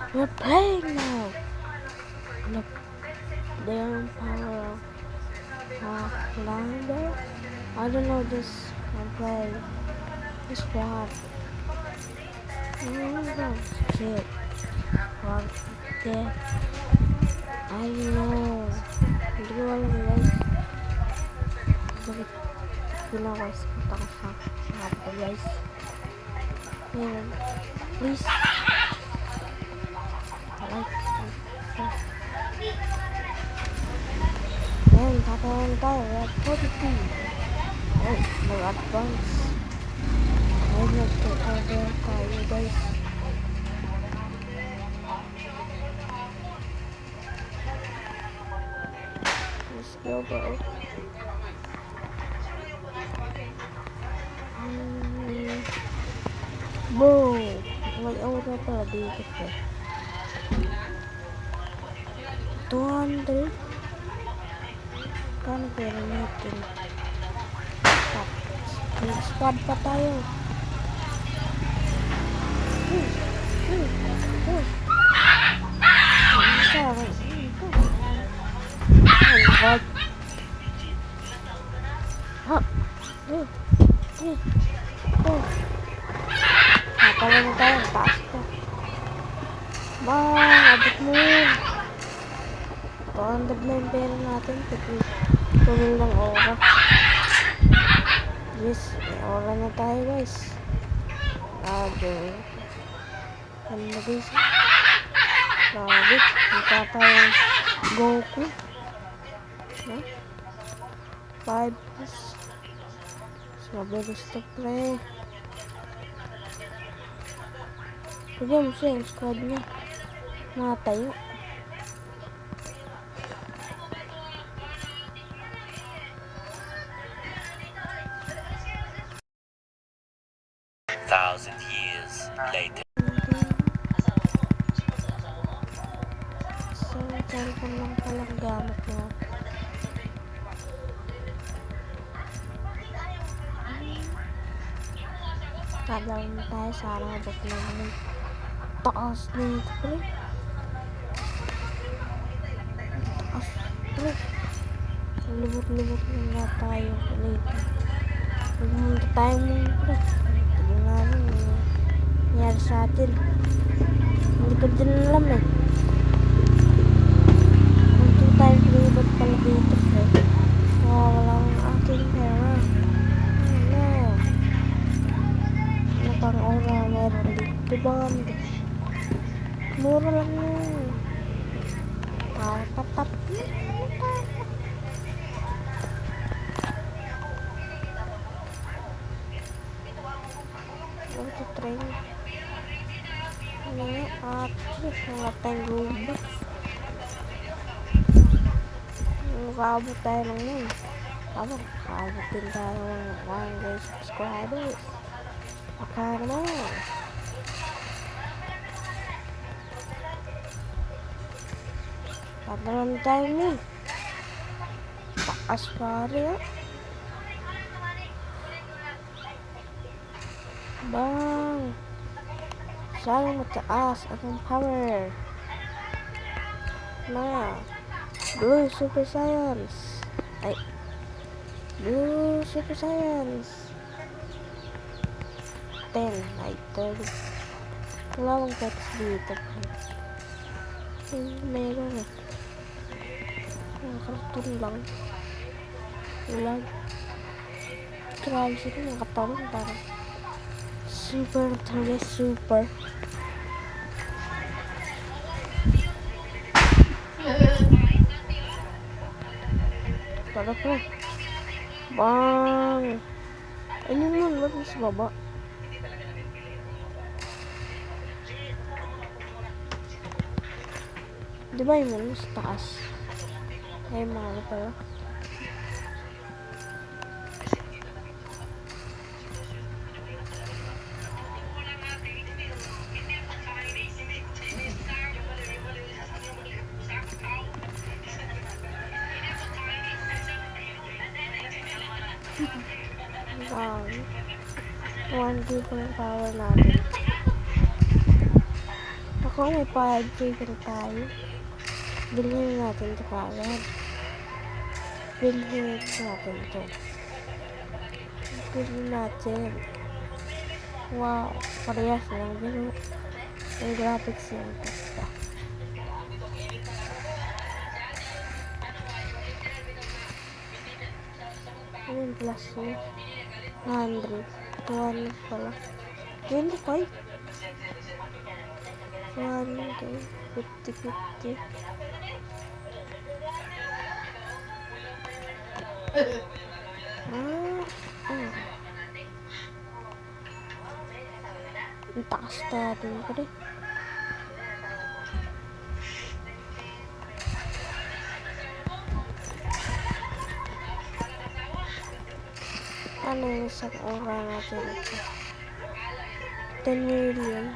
We're playing now. Look, their power of Lander. I don't know this. I'm playing this part. Oh shit. What the? I know. Hindi ko alam guys. Bakit ginawas punta ko sa hapon guys. Ayan. Please. Ayan, tatawanan tayo. We have 42. Oh, mag-advance. Ayan, nagtatawa tayo guys. Let's go bro. Bro, may aura pala dito po. 200? Kano pera natin? Squad pa tayo. God. Nakala na tayo, taas ko. Abot mo yun. 200 na yung pera natin. Tumil ng aura. Yes, may aura na tayo guys. Ano na guys? Grabe, mukha tayong Goku. 5 plus. Sabi gusto pre. Bigyan mo siya yung squad niya. Matayo. Thousand years later. So, cellphone lang palang gamit niya. Tagal na tayo, sana abot na naman. Taas nito pre. Taas pre. Lubot-lubot na tayo ulit. Pumunta tayo muna pre. Tignan natin nangyari sa atin. Hindi ko din alam eh. Pumunta tayo lubot pala dito pre. Wala ang aking pera. Ano pang aura meron dito band. Mura lang yun. Tatap. Ito train. Ano nga? Wala tayong Robux. Makakabot tayo lang yun. Makakabotin tayo ng 1 subscribers. Baka naman. Padalan tayo niya. Taas pare ya. Bang. Saan mataas ang power. Na. Blue Super Science. Ay. Blue Super Science. 10. Ay, 30. Wala akong pets dito. Meron eh. Karton lang. Ulag. Grabe sila nakatalon parang super talaga super. Para po. Bang! Ano yun? Ba't mas baba? Diba yun? Mas taas. Ay, mga pala. One giga yung power natin. Ako Kung may 5K na tayo, bilhin natin ito kagad. Bilhin natin ito. Bilhin natin. Wow, parehas lang pero yung graphics yung ganda. Ayun plus yun. 100. 200 pala. 25. 100. 50. Ang taas natin pa rin. Ano yung isang ora natin ito? 10 million.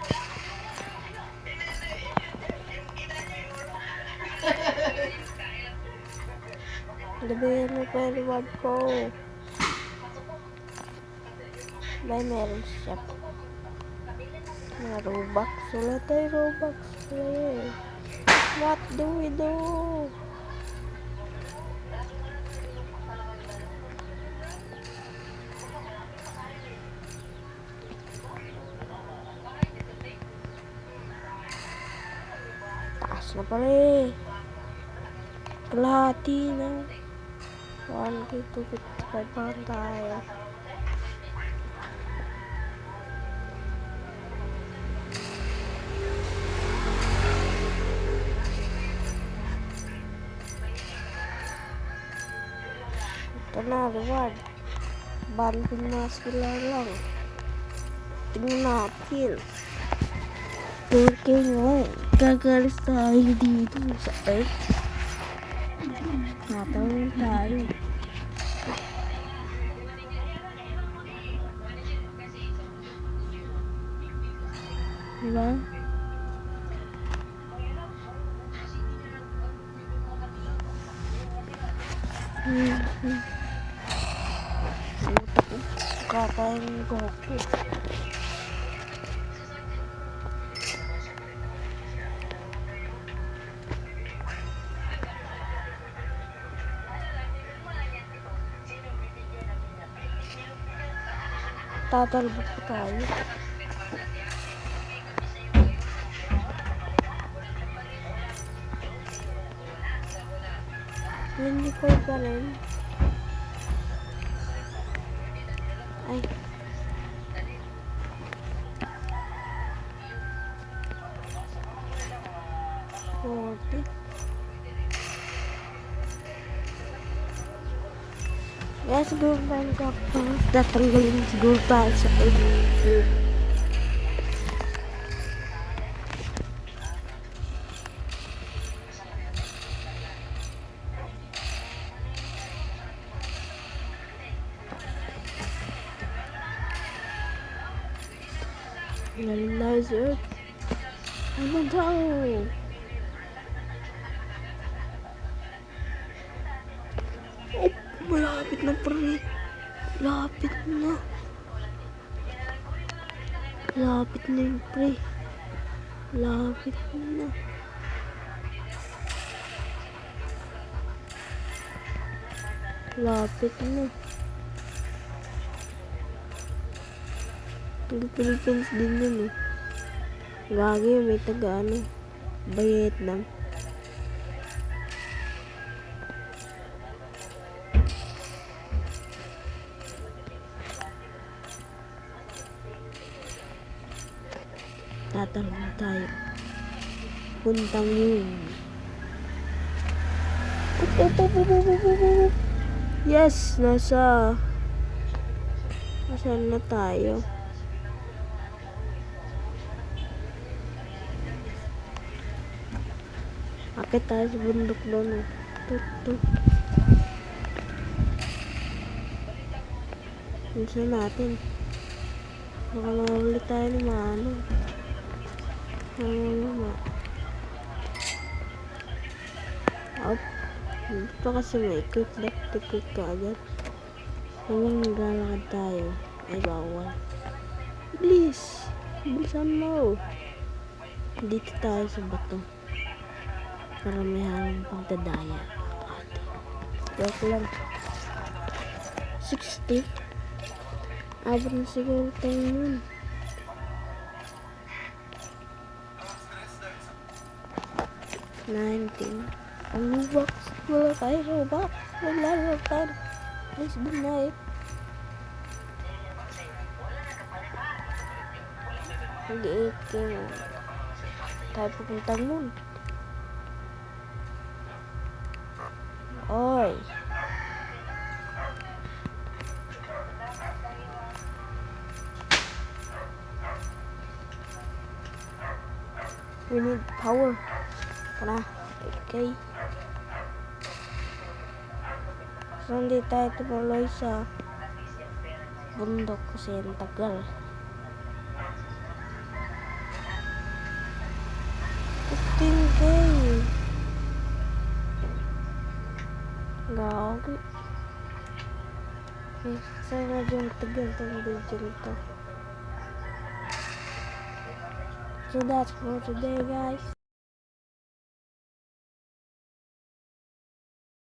Gabihin mo pa yung reward ko. May meron siya. Mga Robux. Wala tayo Robux. What do we do? Taas na pa rin. Kalahati na. 1K to 55 pa tayo. Ito na, reward. Banding na sila lang. Tingnan natin. 4K ngayon. Gagalis tayo dito sa Earth. Natawin tayo. Diba? Suka tayong Goku. Tatalbog tayo. Hindi ko pa rin. Ay. Forty. Kaya siguro tayo kapag tatanggalin siguro tayo sa Earth. Galing tayo sa Earth. Ano daw? Malapit na pre. Lapit na. Lapit na yung pre. Lapit na. Lapit na. Taga-Philippines din yun eh. Gagi, may taga ano. Vietnam. Tatalong tayo. Puntang yun. Yes, nasaan na tayo? Akit tayo sa bundok doon. Tut. Minsan natin. Baka mahuli tayo ng mga ano. Up. Dito kasi may quick ka agad. Kung naglalakad tayo, ay bawal. Please, bilisan mo. Dito tayo sa bato. Karamihan pagdadaya. Joke lang. 60. Abot na siguro tayo nun. 19. Ang Robux. Wala tayo Robux. Wala tayo. Please be nice. Hindi ikin. Tayo pupunta nun. Oy. We need power. Tara. Okay. So, hindi tayo tumuloy sa bundok kasi ang tagal. 15K. Gagi. Okay, saan na dyan tagal itong video nito. So that's for today guys.